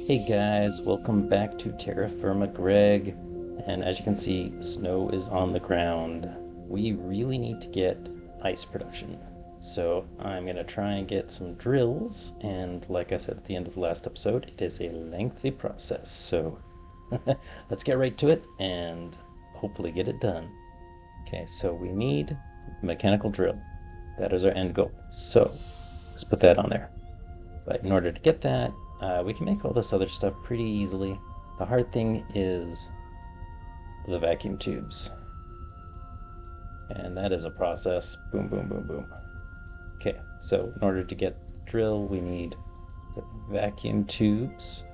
Hey guys, welcome back to Terrafirmagreg. And as you can see, snow is on the ground. We really need to get ice production. So I'm going to try and get some drills. And like I said at the end of the last episode, it is a lengthy process. So let's get right to it and hopefully get it done. Okay, so we need mechanical drill. That is our end goal. So let's put that on there. But in order to get that, we can make all this other stuff pretty easily. The hard thing is the vacuum tubes. And that is a process. Boom, boom, boom, boom. Okay, so in order to get the drill, we need the vacuum tubes.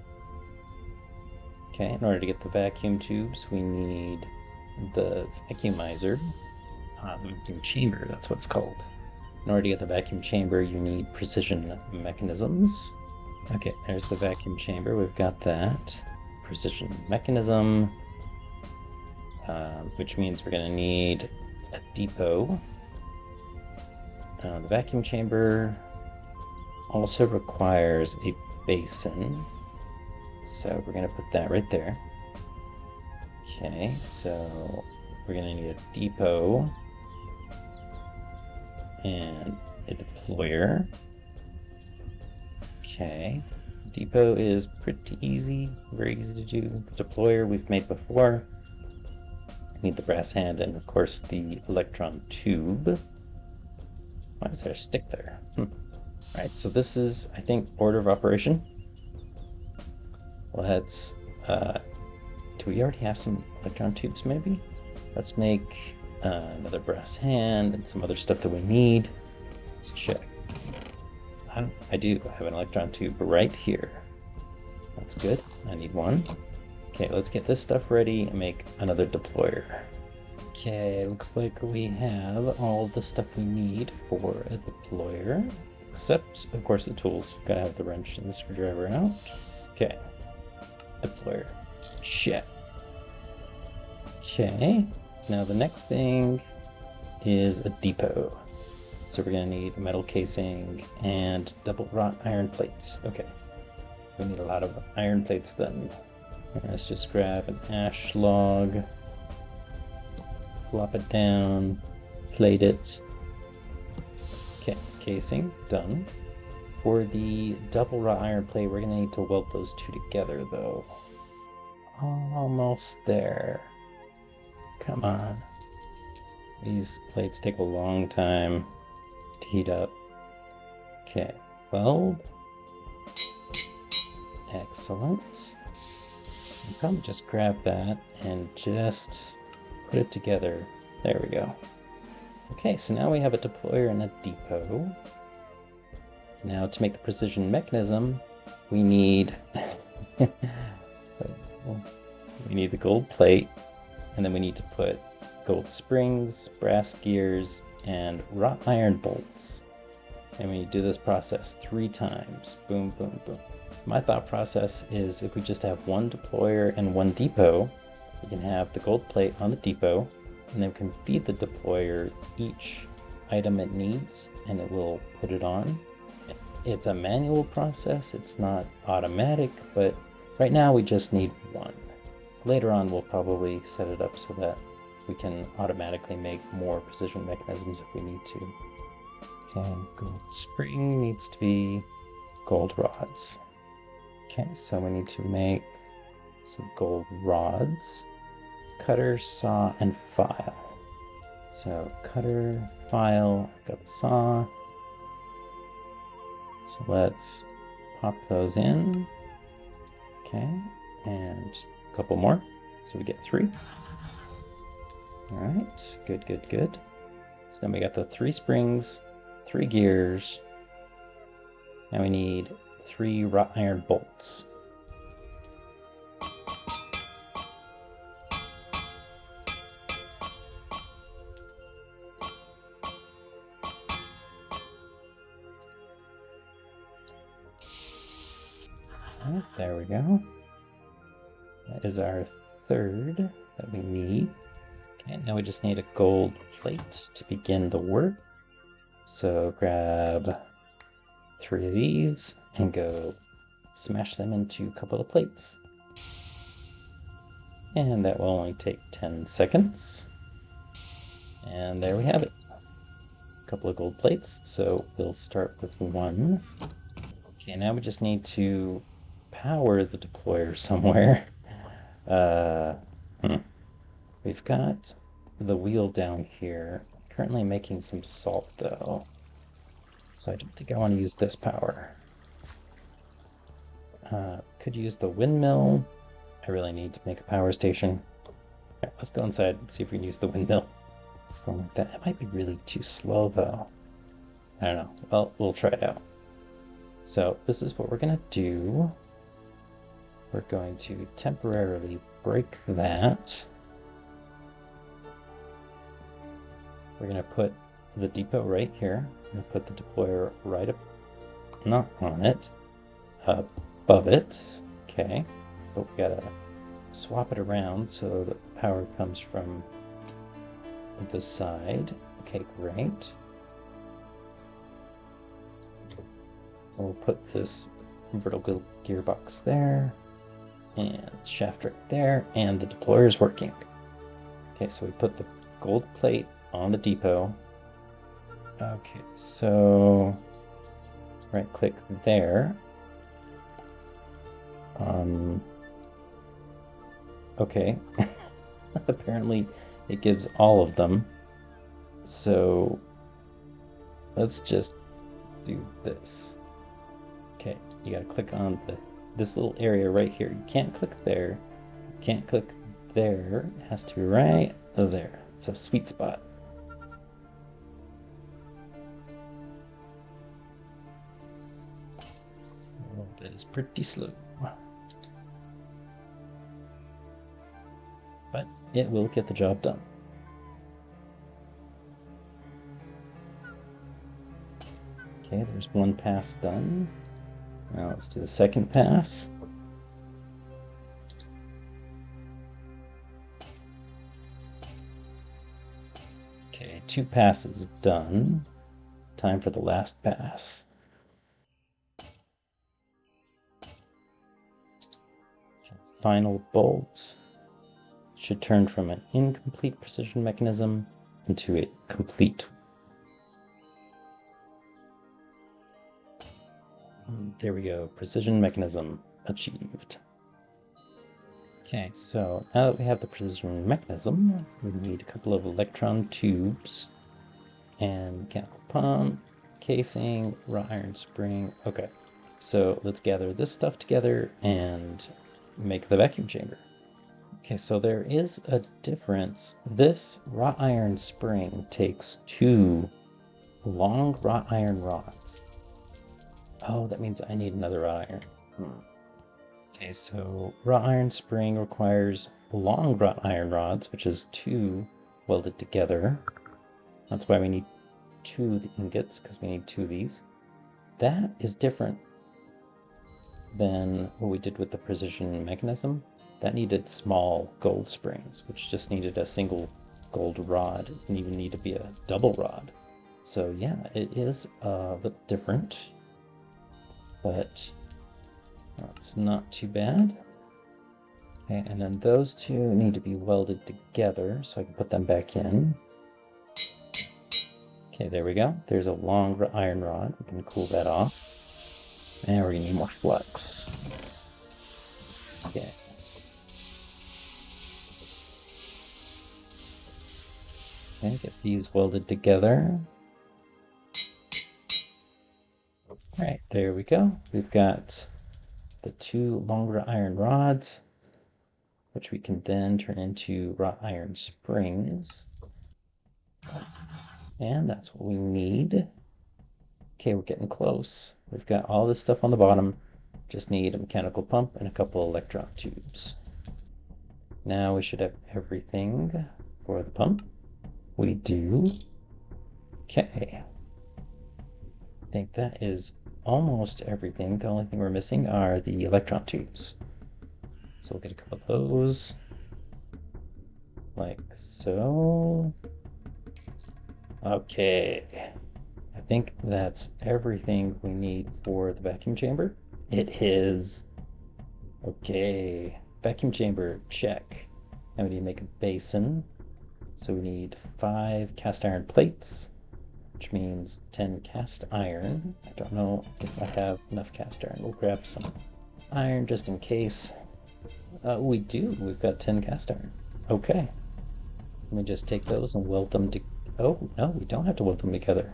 Okay, in order to get the vacuum tubes, we need the vacuumizer. Vacuum chamber, that's what it's called. In order to get the vacuum chamber, you need precision mechanisms. Okay, there's the vacuum chamber. We've got that. Precision mechanism, which means we're going to need a depot. The vacuum chamber also requires a basin. So we're going to put that right there. Okay, so we're going to need a depot and a deployer. Okay, depot is pretty easy, very easy to do. The deployer we've made before. We need the brass hand and of course the electron tube. Why is there a stick there? Alright, so this is, I think, order of operation. Let's, do we already have some electron tubes maybe? Let's make another brass hand and some other stuff that we need. Let's check. I do have an electron tube right here. That's good. I need one. Okay, let's get this stuff ready and make another deployer. Okay, looks like we have all the stuff we need for a deployer, except, of course, the tools. We've got to have the wrench and the screwdriver out. Okay, deployer. Check. Okay, now the next thing is a depot. So we're going to need a metal casing and double wrought iron plates. Okay, we need a lot of iron plates then. Let's just grab an ash log, plop it down, plate it. Okay, casing, done. For the double wrought iron plate, we're going to need to weld those two together though. Almost there. Come on. These plates take a long time to heat up. Okay, weld. Excellent. I'll probably just grab that and just put it together. There we go. Okay, so now we have a deployer and a depot. Now to make the precision mechanism, we need we need the gold plate, and then we need to put gold springs, brass gears, and wrought iron bolts. And we do this process 3 times. Boom, boom, boom. My thought process is if we just have one deployer and one depot, we can have the gold plate on the depot, and then we can feed the deployer each item it needs, and it will put it on. It's a manual process, it's not automatic, but right now we just need one. Later on we'll probably set it up so that we can automatically make more precision mechanisms if we need to. And gold spring needs to be gold rods. Okay, so we need to make some gold rods. Cutter, saw, and file. So cutter, file, got the saw. So let's pop those in. Okay, and a couple more. So we get 3. Alright, good, good, good. So then we got the 3 springs, 3 gears, and we need 3 wrought iron bolts. Right, there we go. That is our 3rd that we need. Okay, now we just need a gold plate to begin the work. So grab 3 of these and go smash them into a couple of plates. And that will only take 10 seconds. And there we have it. A couple of gold plates. So we'll start with one. Okay, now we just need to power the deployer somewhere. We've got the wheel down here. Currently making some salt though. So I don't think I want to use this power. Could use the windmill. I really need to make a power station. Alright, let's go inside and see if we can use the windmill. Something like that. It might be really too slow though. I don't know. Well, we'll try it out. So this is what we're gonna do. We're going to temporarily break that. We're gonna put the depot right here. I'm gonna put the deployer right up, not on it, above it. Okay, but we gotta swap it around so the power comes from the side. Okay, great. We'll put this vertical gearbox there, and shaft right there, and the deployer is working. Okay, so we put the gold plate on the depot. Okay, so right click there. Okay, apparently it gives all of them. So let's just do this. Okay, you gotta click on this little area right here. You can't click there. You can't click there. It has to be right there. It's a sweet spot. Oh, that is pretty slow. But it will get the job done. Okay, there's one pass done. Now let's do the second pass. Okay, 2 passes done. Time for the last pass. Okay, final bolt should turn from an incomplete precision mechanism into a complete. There we go, precision mechanism achieved. Okay, so now that we have the precision mechanism, we need a couple of electron tubes and mechanical pump, casing, wrought iron spring. Okay, so let's gather this stuff together and make the vacuum chamber. Okay, so there is a difference. This wrought iron spring takes 2 long wrought iron rods. Oh, that means I need another wrought iron. Okay, so wrought iron spring requires long wrought iron rods, which is 2 welded together. That's why we need 2 of the ingots, because we need 2 of these. That is different than what we did with the precision mechanism. That needed small gold springs, which just needed a single gold rod. It didn't even need to be a double rod. So yeah, it is a bit different, but it's not too bad. Okay, and then those 2 need to be welded together, so I can put them back in. Okay, there we go. There's a long iron rod. We can cool that off. And we're gonna need more flux. Okay. Okay, get these welded together. Alright, there we go. We've got the 2 longer iron rods, which we can then turn into wrought iron springs. And that's what we need. Okay, we're getting close. We've got all this stuff on the bottom. Just need a mechanical pump and a couple electron tubes. Now we should have everything for the pump. We do. Okay. I think that is almost everything. The only thing we're missing are the electron tubes. So we'll get a couple of those. Like so. Okay. I think that's everything we need for the vacuum chamber. It is. Okay. Vacuum chamber, check. Now we need to make a basin. So we need 5 cast iron plates, which means 10 cast iron. I don't know if I have enough cast iron. We'll grab some iron just in case. We do. We've got 10 cast iron. Okay. Let me just take those and weld them to... Oh, no, we don't have to weld them together.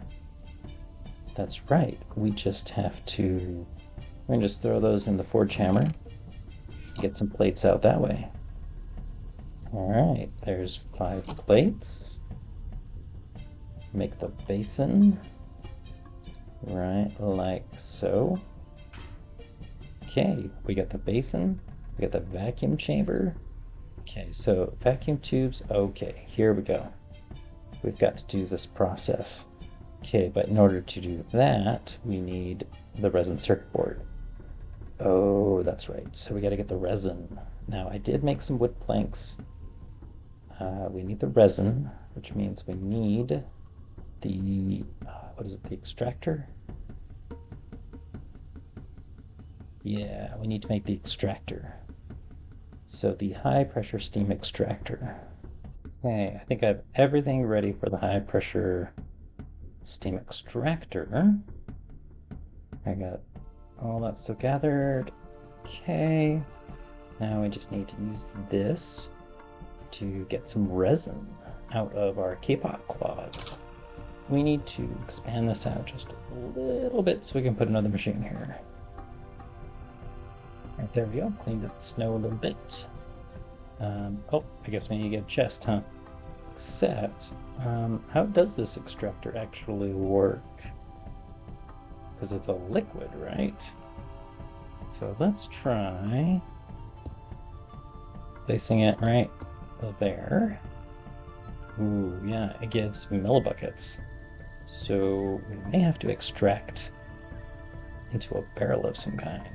That's right. We just have to... We're going to just throw those in the forge hammer. Get some plates out that way. Alright, there's 5 plates. Make the basin. Right, like so. Okay, we got the basin. We got the vacuum chamber. Okay, so vacuum tubes. Okay, here we go. We've got to do this process. Okay, but in order to do that, we need the resin circuit board. Oh, that's right. So we got to get the resin. Now, I did make some wood planks. We need the resin, which means we need the, what is it, the extractor? Yeah, we need to make the extractor. So the high pressure steam extractor. Okay, I think I have everything ready for the high pressure steam extractor. I got all that stuff gathered. Okay, now we just need to use this to get some resin out of our K-pop clogs. We need to expand this out just a little bit so we can put another machine here. Right, there we go. Cleaned up the snow a little bit. Oh, I guess we need to get a chest, huh? Except, how does this extractor actually work? Because it's a liquid, right? So let's try placing it right there. Ooh, yeah, it gives millibuckets. So we may have to extract into a barrel of some kind.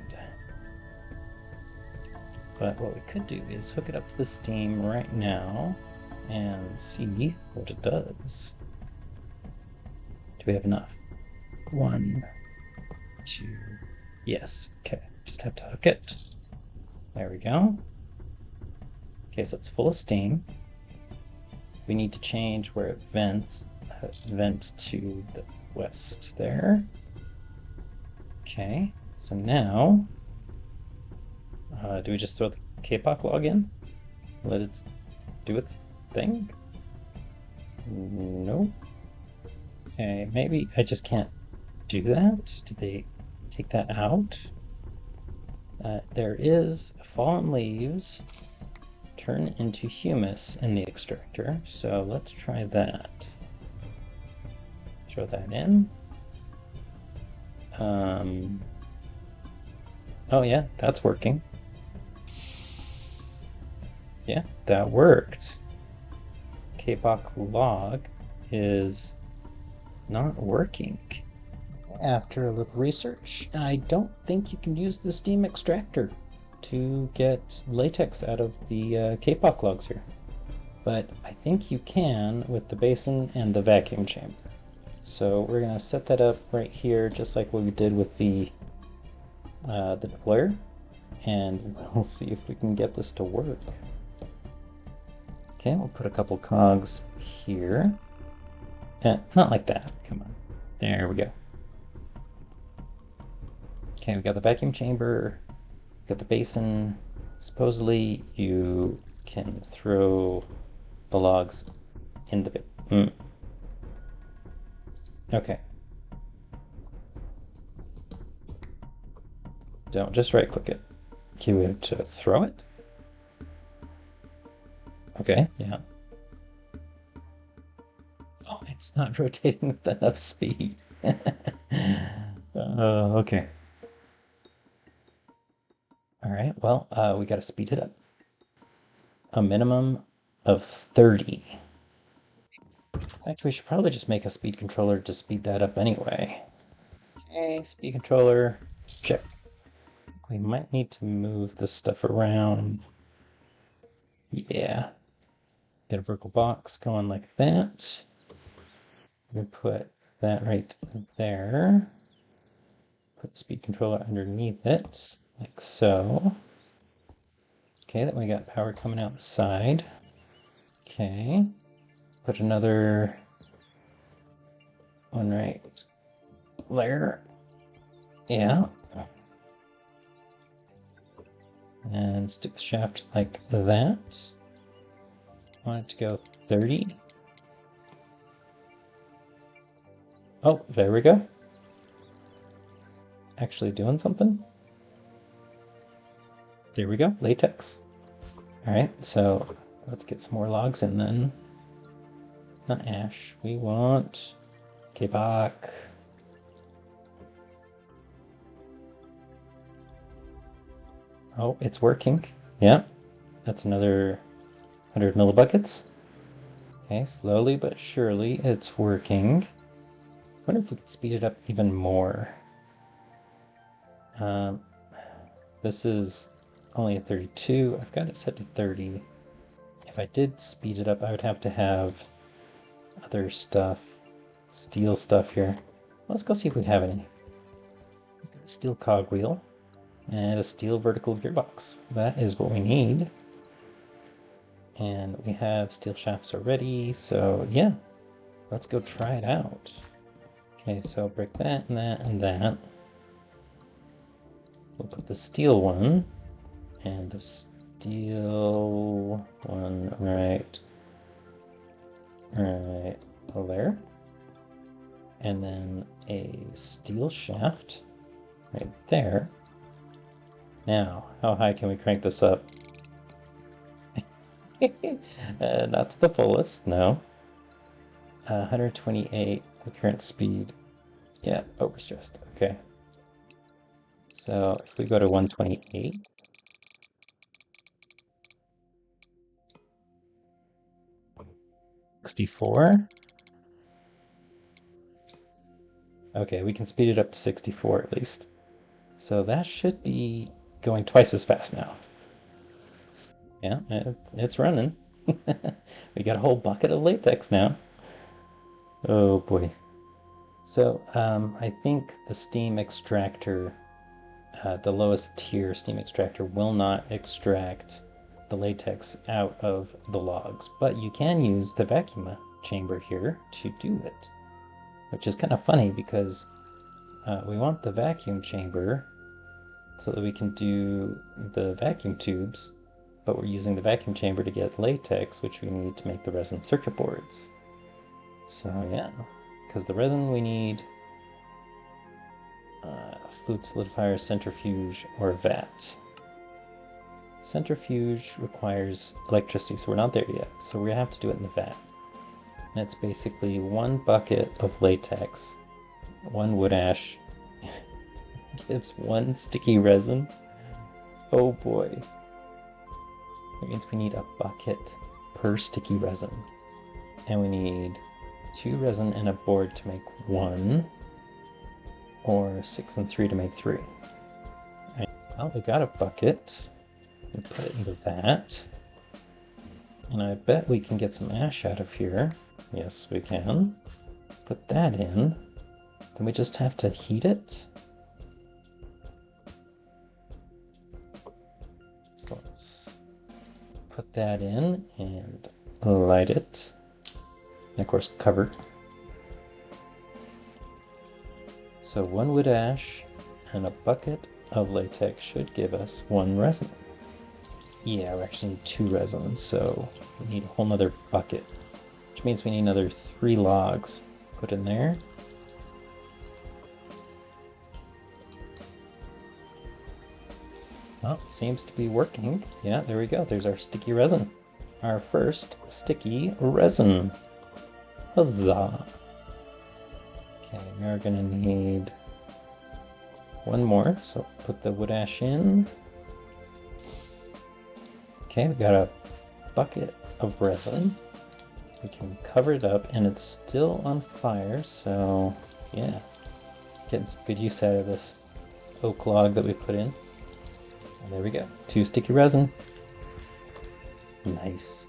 But what we could do is hook it up to the steam right now and see what it does. Do we have enough? 1, 2, yes, okay, just have to hook it. There we go. Okay, so it's full of steam. We need to change where it vents, vent to the west there. Okay, so now, do we just throw the K-pop log in? Let it do its thing? No. Okay, maybe I just can't do that. Did they take that out? There is fallen leaves turn into humus in the extractor, so let's try that. Throw that in. Oh yeah, that's working. Yeah, that worked. K-pop log is not working. After a little research, I don't think you can use the steam extractor to get latex out of the K-pop logs here. But I think you can with the basin and the vacuum chamber. So we're going to set that up right here, just like what we did with the deployer, and we'll see if we can get this to work. Okay, we'll put a couple cogs here. Not like that. Come on. There we go. Okay, we got the vacuum chamber, got the basin. Supposedly you can throw the logs in the bit. Okay. Don't just right click it. Okay, we have to throw it. Okay, yeah. Oh, it's not rotating with enough speed. Okay. All right, well, we got to speed it up. A minimum of 30. In fact, we should probably just make a speed controller to speed that up anyway. Okay, speed controller, check. We might need to move this stuff around. Yeah. Get a vertical box going like that. We put that right there. Put the speed controller underneath it, like so. Okay, then we got power coming out the side. Okay, put another one right there. Yeah. And stick the shaft like that. I want it to go 30. Oh, there we go. Actually doing something. There we go, latex. All right, so let's get some more logs in then. Not ash, we want kebak. Oh, it's working. Yeah, that's another 100 millibuckets. Okay, slowly but surely it's working. I wonder if we could speed it up even more. This is only a 32. I've got it set to 30. If I did speed it up, I would have to have other stuff, steel stuff here. Let's go see if we have any. We've got a steel cogwheel and a steel vertical gearbox. That is what we need. And we have steel shafts already, so yeah, let's go try it out. Okay, so break that and that and that. We'll put the steel one and the steel one right there. And then a steel shaft right there. Now, how high can we crank this up? Not to the fullest, no. 128, the current speed. Yeah, overstressed, okay. So if we go to 128, 64. Okay, we can speed it up to 64 at least. So that should be going twice as fast now. Yeah, it's running. We got a whole bucket of latex now. Oh boy. So I think the steam extractor, the lowest tier steam extractor, will not extract the latex out of the logs, but you can use the vacuum chamber here to do it, which is kind of funny because we want the vacuum chamber so that we can do the vacuum tubes, but we're using the vacuum chamber to get latex, which we need to make the resin circuit boards. So yeah, because the resin we need fluid solidifier, centrifuge, or vat. Centrifuge requires electricity, so we're not there yet. So we're gonna have to do it in the vat. And it's basically 1 bucket of latex, 1 wood ash, gives 1 sticky resin. Oh boy. That means we need a bucket per sticky resin. And we need 2 resin and a board to make 1, or 6 and 3 to make 3. Well, we got a bucket. We put it in the vat. And I bet we can get some ash out of here. Yes, we can. Put that in. Then we just have to heat it. So let's put that in and light it. And of course, cover. So 1 wood ash and a bucket of latex should give us 1 resin. Yeah, we actually need 2 resins, so we need a whole nother bucket, which means we need another 3 logs put in there. Well, it seems to be working. Yeah, there we go. There's our sticky resin. Our first sticky resin. Huzzah! Okay, now we're gonna need 1 more, so put the wood ash in. Okay, we got a bucket of resin. We can cover it up and it's still on fire, so yeah, getting some good use out of this oak log that we put in. And there we go, 2 sticky resin. Nice.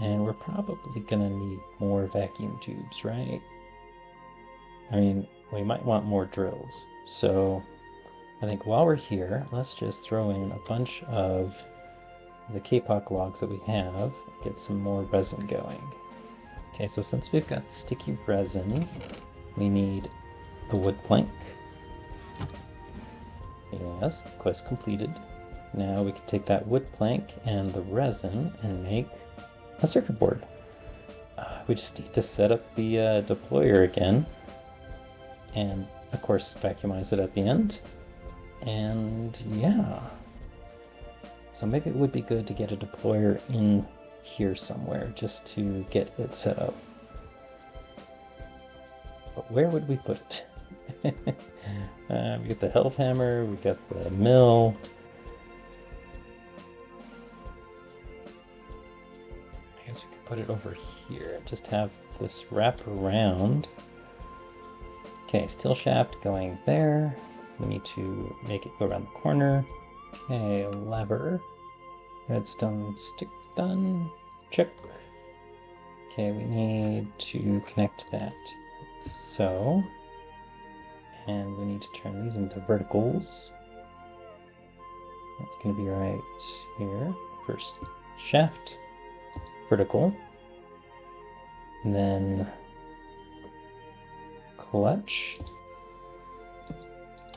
And we're probably gonna need more vacuum tubes, right? I mean, we might want more drills, so I think while we're here, let's just throw in a bunch of the kapok logs that we have, get some more resin going. Okay, so since we've got the sticky resin, we need the wood plank. Yes, quest completed. Now we can take that wood plank and the resin and make a circuit board. We just need to set up the deployer again, and of course vacuumize it at the end. And yeah, so maybe it would be good to get a deployer in here somewhere just to get it set up. But where would we put it? We got the Hellhammer, we got the mill. I guess we could put it over here. Just have this wrap around. Okay, steel shaft going there. We need to make it go around the corner. Okay, lever. Redstone stick done. Check. Okay, we need to connect that. So. And we need to turn these into verticals. That's going to be right here. First shaft, vertical. And then clutch.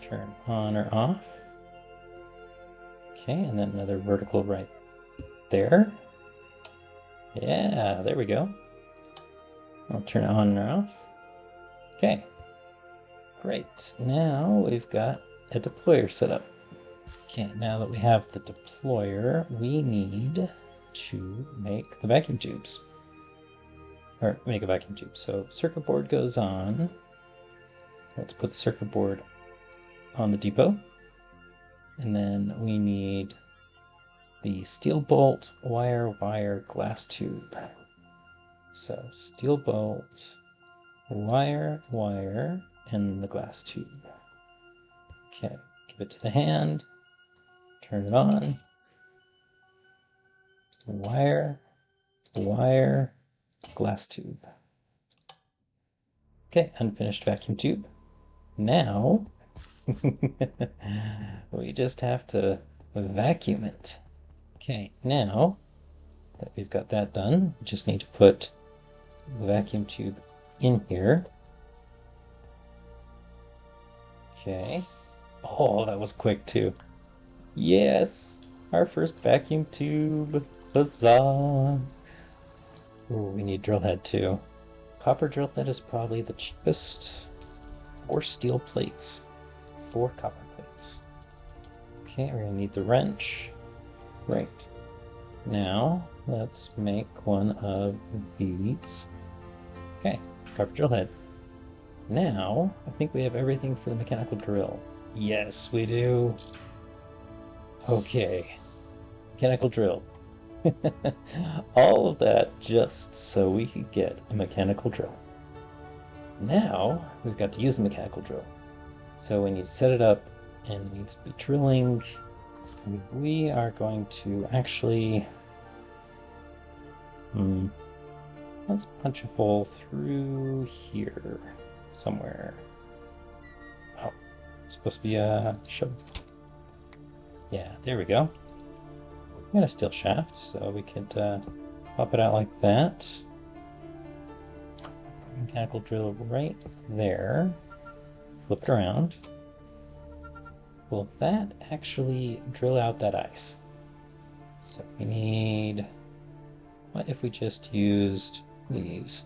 Turn on or off. Okay, and then another vertical right there. Yeah, there we go. I'll turn it on or off. Okay. Great, now we've got a deployer set up. Okay, now that we have the deployer, we need to make the vacuum tubes. Or make a vacuum tube. So circuit board goes on. Let's put the circuit board on the depot. And then we need the steel bolt, wire, glass tube. So steel bolt, wire, and the glass tube. Okay, give it to the hand, turn it on. Wire, glass tube. Okay, unfinished vacuum tube. Now, we just have to vacuum it. Okay, now that we've got that done, we just need to put the vacuum tube in here. Okay. Oh, that was quick too. Yes! Our first vacuum tube. Huzzah! Ooh, we need drill head too. Copper drill head is probably the cheapest. 4 steel plates. 4 copper plates. Okay, we're gonna need the wrench. Right. Now, let's make one of these. Okay, copper drill head. Now, I think we have everything for the mechanical drill. Yes, we do. Okay, mechanical drill. All of that just so we could get a mechanical drill. Now, we've got to use the mechanical drill. So we need to set it up, and it needs to be drilling. And we are going to actually... let's punch a hole through here. Somewhere. Oh, it's supposed to be a shovel. Yeah, there we go. We got a steel shaft, so we could pop it out like that. Mechanical drill right there. Flip it around. Will that actually drill out that ice? So we need... What if we just used these?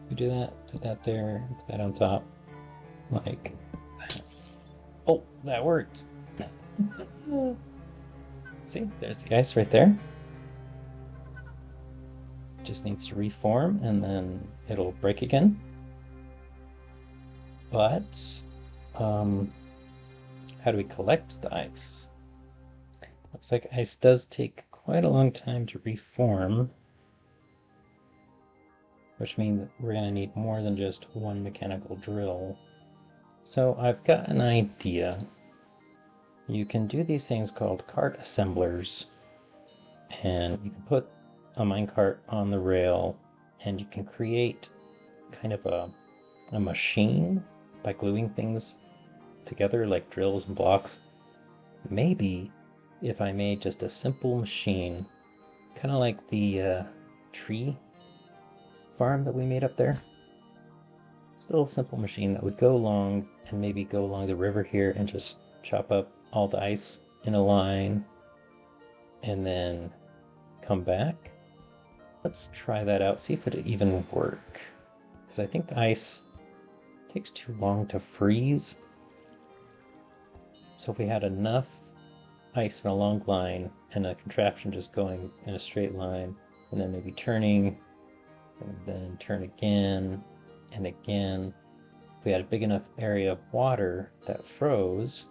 We do that, put that there, put that on top, like that. Oh, that worked. See, there's the ice right there. Just needs to reform and then it'll break again. But, how do we collect the ice? Looks like ice does take quite a long time to reform. Which means we're going to need more than just one mechanical drill. So I've got an idea. You can do these things called cart assemblers, and you can put a minecart on the rail, and you can create kind of a machine by gluing things together like drills and blocks. Maybe if I made just a simple machine, kind of like the tree farm that we made up there. Just a little simple machine that would go along and maybe go along the river here and just chop up all the ice in a line and then come back. Let's try that out, see if it even work. Because I think the ice takes too long to freeze. So if we had enough ice in a long line and a contraption just going in a straight line and then maybe turning and then turn again and again, if we had a big enough area of water that froze,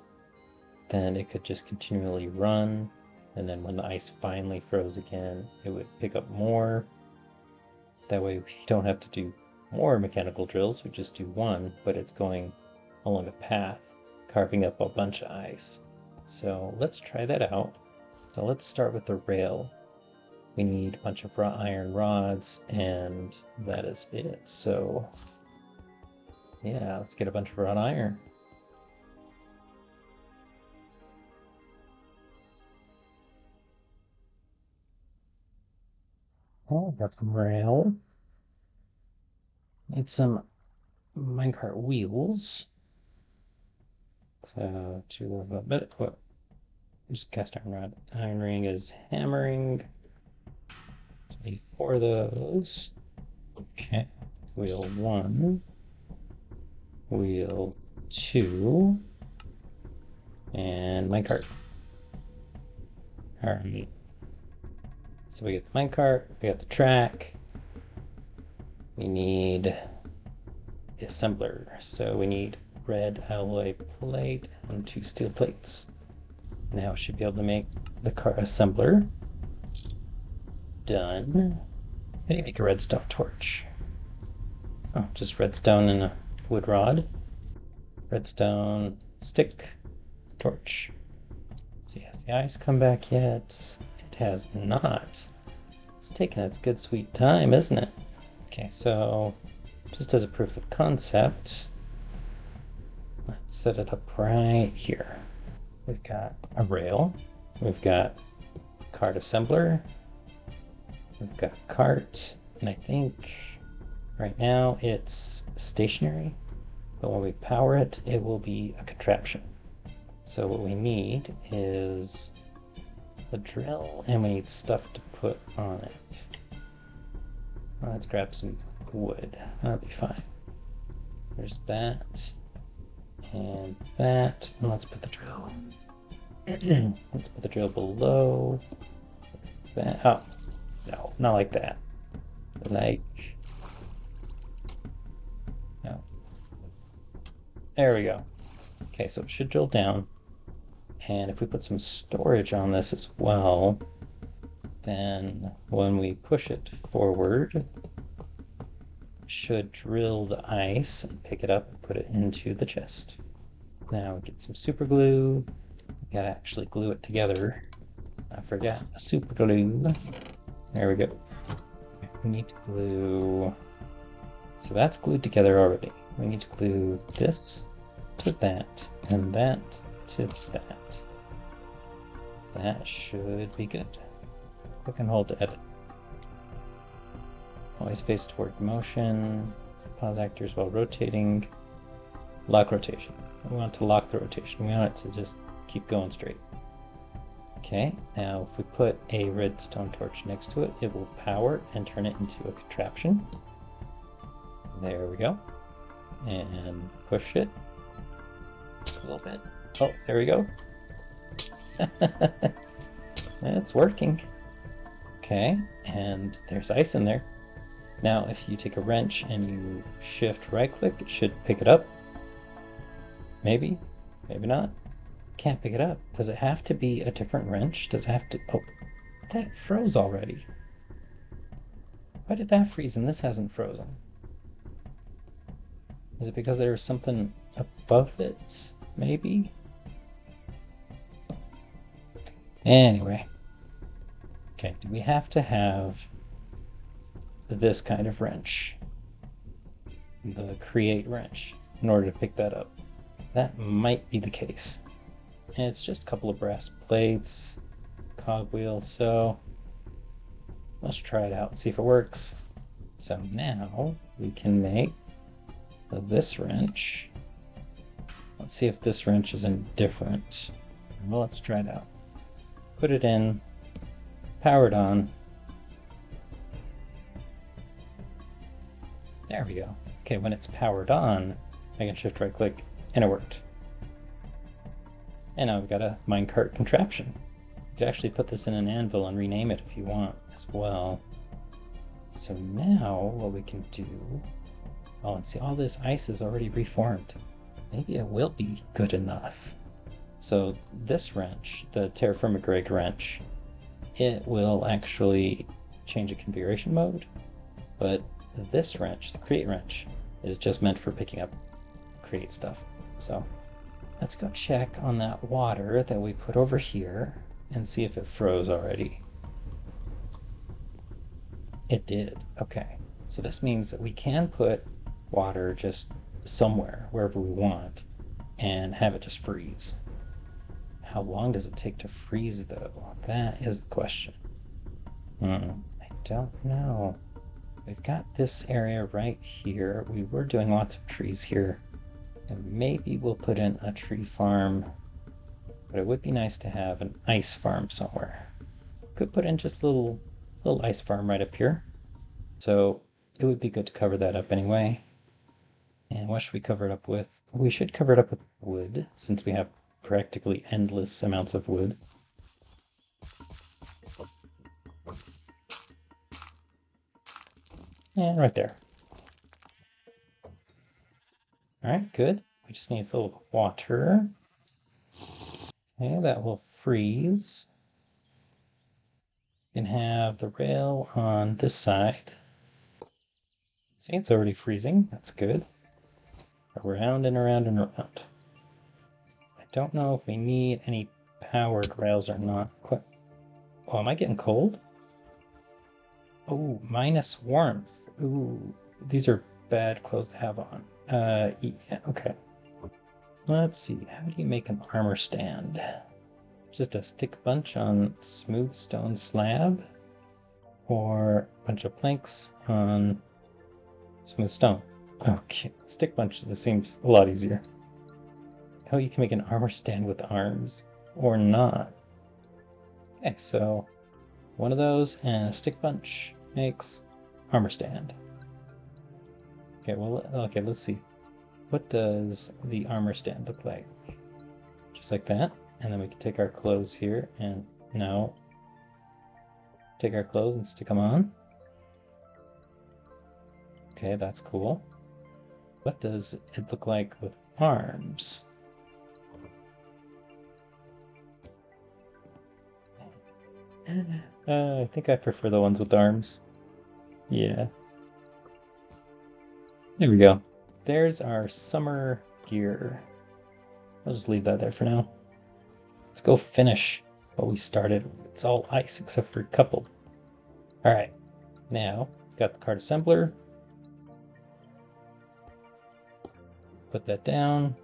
then it could just continually run, and then when the ice finally froze again, it would pick up more. That way we don't have to do more mechanical drills, we just do one, but it's going along a path, carving up a bunch of ice. So let's try that out. So let's start with the rail. We need a bunch of wrought iron rods, and that is it. So yeah, let's get a bunch of wrought iron. Oh, got some rail. Need some minecart wheels. So two of a bit. What? Just cast iron rod. Iron ring is hammering. So we need 4 of those. Okay. Wheel 1. Wheel 2. And minecart. Alright. So we get the minecart, we got the track. We need the assembler. So we need red alloy plate and 2 steel plates. Now I should be able to make the car assembler. Done. How do you make a redstone torch? Oh, just redstone and a wood rod. Redstone stick torch. See, has the ice come back yet? It has not. It's taking its good sweet time, isn't it? Okay, so just as a proof of concept, let's set it up right here. We've got a rail, we've got cart assembler, we've got a cart, and I think right now it's stationary, but when we power it, it will be a contraption. So what we need is a drill, and we need stuff to put on it. Let's grab some wood. That'll be fine. There's that. And that. And let's put the drill. Let's put the drill below that. Oh, no, not like that. Like. No. There we go. Okay, so it should drill down. And if we put some storage on this as well, then when we push it forward, it should drill the ice and pick it up and put it into the chest. Now we get some super glue. We gotta actually glue it together. I forgot a super glue. There we go. We need to glue. So that's glued together already. We need to glue this to that and that to that. That should be good. Click and hold to edit. Always face toward motion. Pause actors while rotating. Lock rotation. We want to lock the rotation. We want it to just keep going straight. Okay, now if we put a redstone torch next to it, it will power and turn it into a contraption. There we go. And push it a little bit. Oh, there we go. It's working. Okay, and there's ice in there. Now if you take a wrench and you shift right click, it should pick it up. Maybe, maybe not. Can't pick it up. Does it have to be a different wrench? Does it have to... Oh, that froze already. Why did that freeze and this hasn't frozen? Is it because there's something above it? Maybe? Anyway. Okay, do we have to have this kind of wrench? The create wrench in order to pick that up? that might be the case. And it's just a couple of brass plates, cogwheels, so let's try it out and see if it works. So now we can make this wrench. Let's see if this wrench is indifferent. Well, let's try it out. Put it in, power it on. There we go. Okay, when it's powered on, I can shift right click and it worked. And now we've got a minecart contraption. You could actually put this in an anvil and rename it if you want as well. So now what we can do, oh, and see all this ice is already reformed. Maybe it will be good enough. So this wrench, the Terrafirmagreg wrench, it will actually change the configuration mode, but this wrench, the create wrench, is just meant for picking up create stuff. So let's go check on that water that we put over here and see if it froze already. It did. Okay. So this means that we can put water just somewhere, wherever we want, and have it just freeze. How long does it take to freeze, though? That is the question. I don't know. We've got this area right here. We were doing lots of trees here. And maybe we'll put in a tree farm. But it would be nice to have an ice farm somewhere. Could put in just a little ice farm right up here. So it would be good to cover that up anyway. And what should we cover it up with? We should cover it up with wood, since we have practically endless amounts of wood. And right there. Alright, good. We just need to fill with water. Okay, that will freeze. We can have the rail on this side. See, it's already freezing. That's good. Around and around and around. I don't know if we need any powered rails or not. Oh, am I getting cold? Oh, minus warmth. Ooh, these are bad clothes to have on. Yeah, okay. Let's see, how do you make an armor stand? Just a stick bunch on smooth stone slab? Or a bunch of planks on smooth stone? Okay, stick bunch, this seems a lot easier. Oh, you can make an armor stand with arms, or not. Okay, so one of those and a stick bunch makes armor stand. Okay, well, okay, let's see. What does the armor stand look like? Just like that. And then we can take our clothes here and now take our clothes and stick them on. Okay, that's cool. What does it look like with arms? I think I prefer the ones with arms. Yeah. There we go. There's our summer gear. I'll just leave that there for now. Let's go finish what we started. It's all ice except for coupled. Alright, now we've got the cart assembler. Put that down.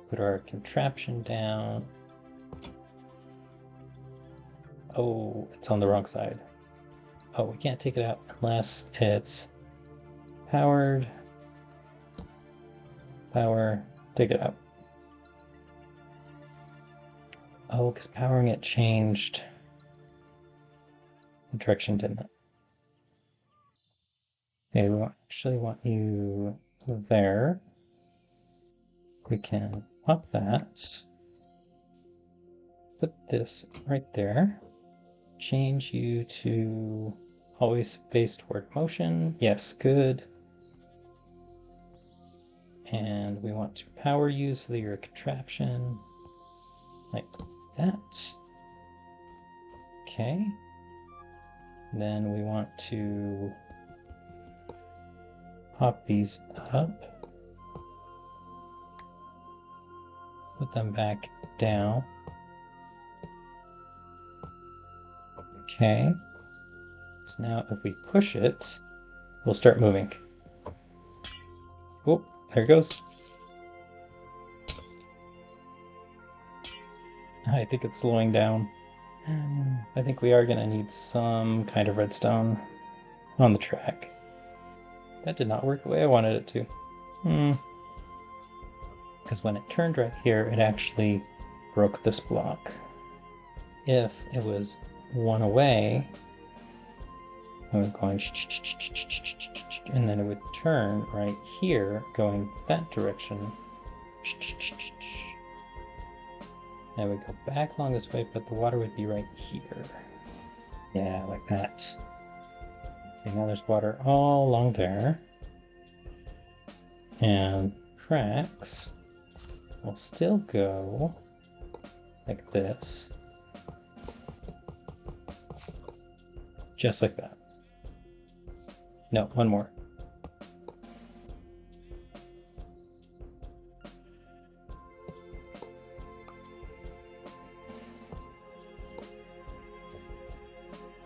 Put our contraption down. Oh, it's on the wrong side. Oh, we can't take it out unless it's powered. Power, take it out. Oh, because powering it changed the direction, didn't it? Okay, we actually want you there. We can pop that. Put this right there. Change you to always face toward motion. Yes, good. And we want to power you so that you're a contraption. Like that. Okay. Then we want to pop these up. Put them back down. Okay. So now if we push it, we'll start moving. Oh, there it goes. I think it's slowing down. I think we are gonna need some kind of redstone on the track. That did not work the way I wanted it to. Because when it turned right here, it actually broke this block. If it was one away, it was going, and then it would turn right here, going that direction. And it would go back along this way, but the water would be right here. Yeah, like that. Okay, now there's water all along there. And tracks will still go like this. Just like that. No, one more.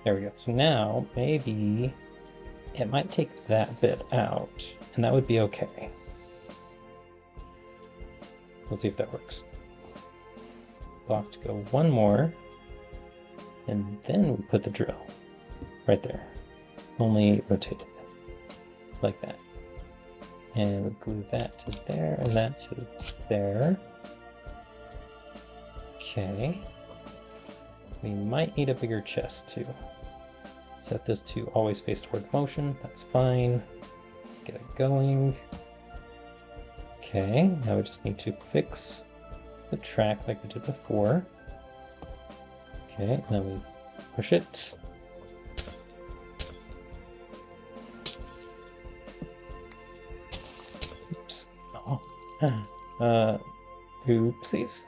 There we go. So now maybe it might take that bit out, and that would be okay. Let's see if that works. Block to go one more, and then we put the drill right there. Only rotate it like that. And we glue that to there and that to there. Okay. We might need a bigger chest too. Set this to always face toward motion. That's fine. Let's get it going. Okay, now we just need to fix the track like we did before. Okay, and then we push it. Oops. Oh. Oopsies.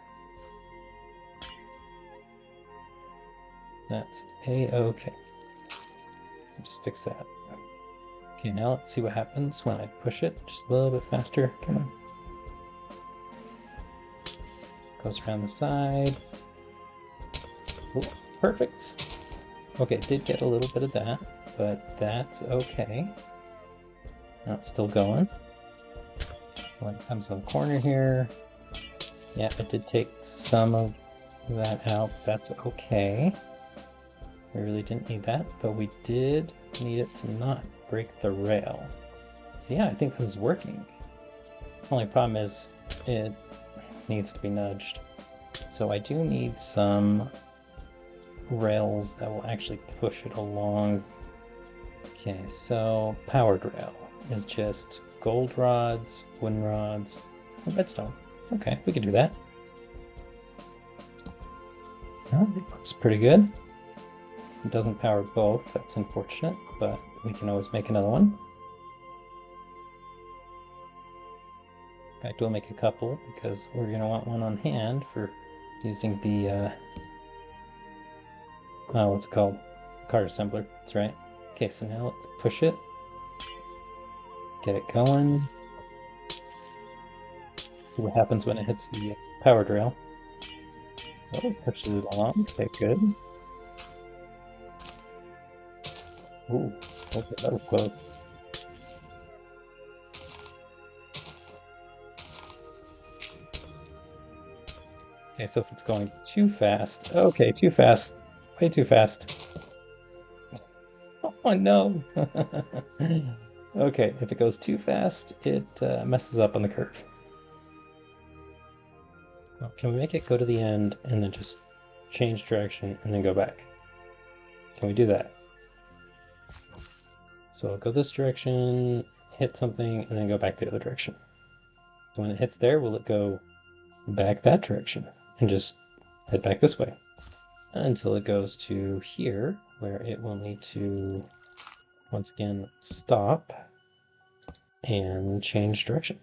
That's a-okay. Just fix that. Okay, now let's see what happens when I push it just a little bit faster. Come on. Goes around the side. Ooh, perfect. Okay, did get a little bit of that, but that's okay. Now it's still going. When it comes on the corner here, yeah, it did take some of that out. That's okay. We really didn't need that, but we did need it to not break the rail. So yeah, I think this is working. Only problem is it needs to be nudged. So I do need some rails that will actually push it along. Okay, so powered rail is just gold rods, wooden rods, and redstone. Okay, we can do that. Oh, it looks pretty good. It doesn't power both, that's unfortunate, but we can always make another one. In fact, we'll make a couple because we're going to want one on hand for using the, what's it called? Card assembler, that's right. Okay, so now let's push it. Get it going. See what happens when it hits the powered rail. Oh, it pushes it along. Okay, good. Ooh, okay, that was close. Okay, so if it's going too fast, okay, too fast, way too fast. Oh no! Okay, if it goes too fast, it messes up on the curve. Oh, can we make it go to the end and then just change direction and then go back? Can we do that? So I'll go this direction, hit something, and then go back the other direction. So when it hits there, will it go back that direction and just head back this way until it goes to here, where it will need to once again stop and change direction.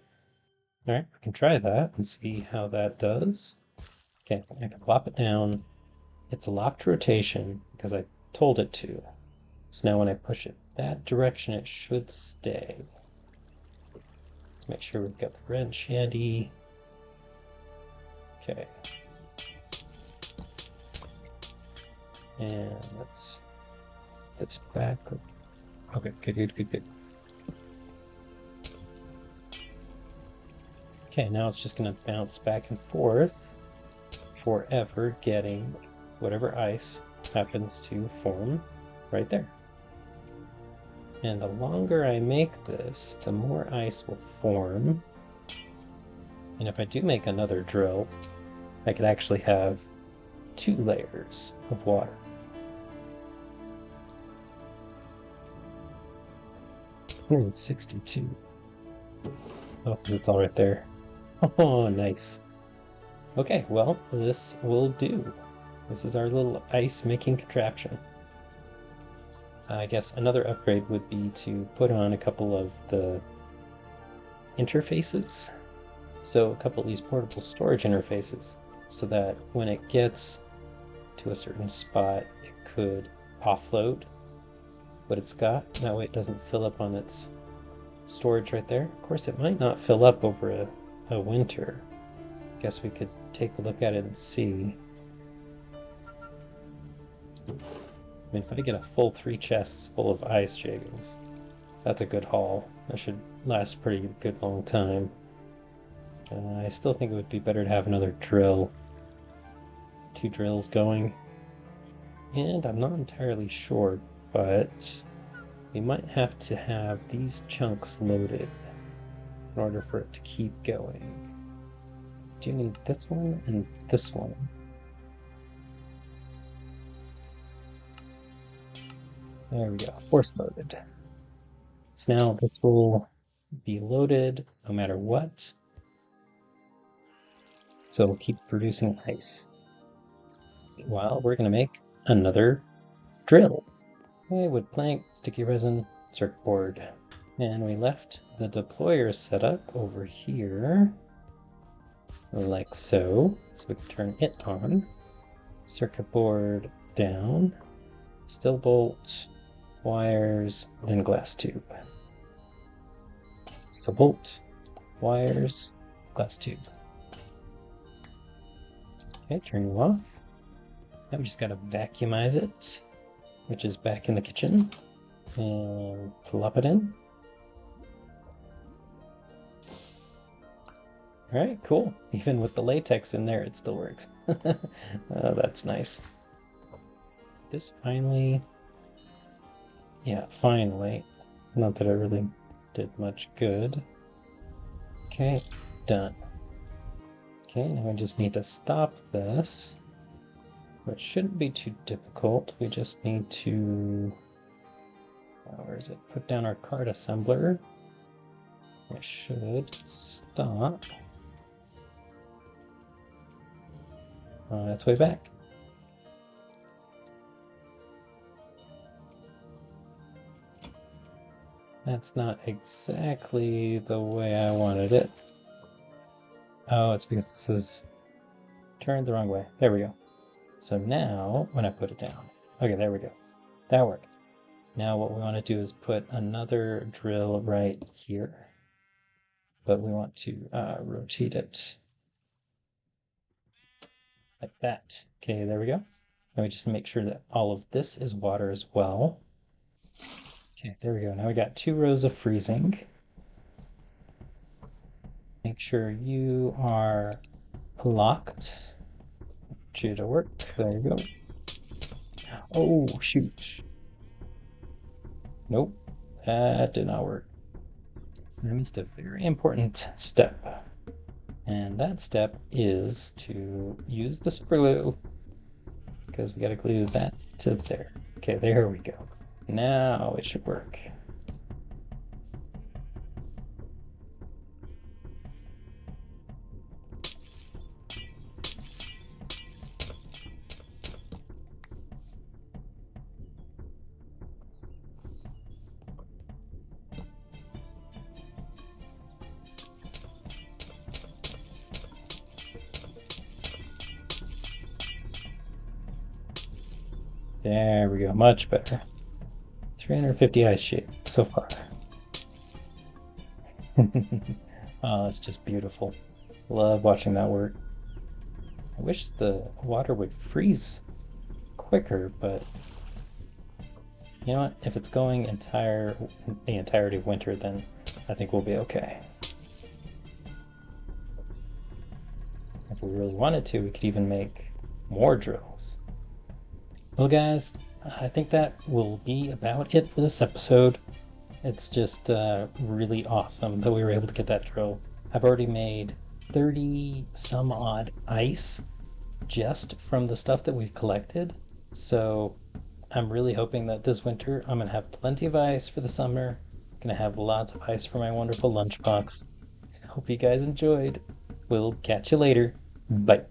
All right, we can try that and see how that does. Okay, I can plop it down. It's locked rotation because I told it to. So now when I push it that direction, it should stay. Let's make sure we've got the wrench handy. Okay. And let's put this back. Okay, good. Okay, now it's just going to bounce back and forth forever getting whatever ice happens to form right there. And the longer I make this, the more ice will form. And if I do make another drill, I could actually have 2 layers of water. Hmm, 62. Oh, it's all right there. Oh, nice. Okay, well, this will do. This is our little ice making contraption. I guess another upgrade would be to put on a couple of the interfaces. So a couple of these portable storage interfaces, so that when it gets to a certain spot, it could offload what it's got. That way it doesn't fill up on its storage right there. Of course, it might not fill up over a winter. Guess we could take a look at it and see. I mean, if I get a full 3 chests full of ice shavings, that's a good haul. That should last a pretty good long time. I still think it would be better to have another drill. 2 drills going. And I'm not entirely sure, but we might have to have these chunks loaded in order for it to keep going. Do you need this one and this one? There we go, force loaded. So now this will be loaded no matter what. So it'll keep producing ice. Meanwhile, we're going to make another drill. Okay, wood plank, sticky resin, circuit board. And we left the deployer set up over here, like so. So we can turn it on. Circuit board down, still bolt, wires, then glass tube. Still bolt, wires, glass tube. Okay, turn you off. Now we just gotta vacuumize it, which is back in the kitchen, and plop it in. All right, cool. Even with the latex in there, it still works. Oh, that's nice. This finally, yeah, finally. Not that it really did much good. Okay, done. Okay, now we just need to stop this, which shouldn't be too difficult. We just need to, where is it? Put down our card assembler. It should stop on its way back. That's not exactly the way I wanted it. Oh, it's because this is turned the wrong way. There we go. So now, when I put it down, okay, there we go. That worked. Now what we want to do is put another drill right here, but we want to rotate it like that. Okay, there we go. Now we just make sure that all of this is water as well. Okay, there we go. Now we got 2 rows of freezing. Make sure you are locked. You to work. There you go. Oh, shoot. Nope, that did not work. I missed a very important step. And that step is to use the super glue, because we got to glue that to there. Okay, there we go. Now it should work. There we go, much better. 350 ice shape so far. Oh, that's just beautiful. Love watching that work. I wish the water would freeze quicker, but you know what? If it's going the entirety of winter, then I think we'll be okay. I if we really wanted to, we could even make more drills. Well, guys, I think that will be about it for this episode. It's just really awesome that we were able to get that drill. I've already made 30 some odd ice just from the stuff that we've collected. So I'm really hoping that this winter I'm going to have plenty of ice for the summer. I'm going to have lots of ice for my wonderful lunchbox. Hope you guys enjoyed. We'll catch you later. Bye.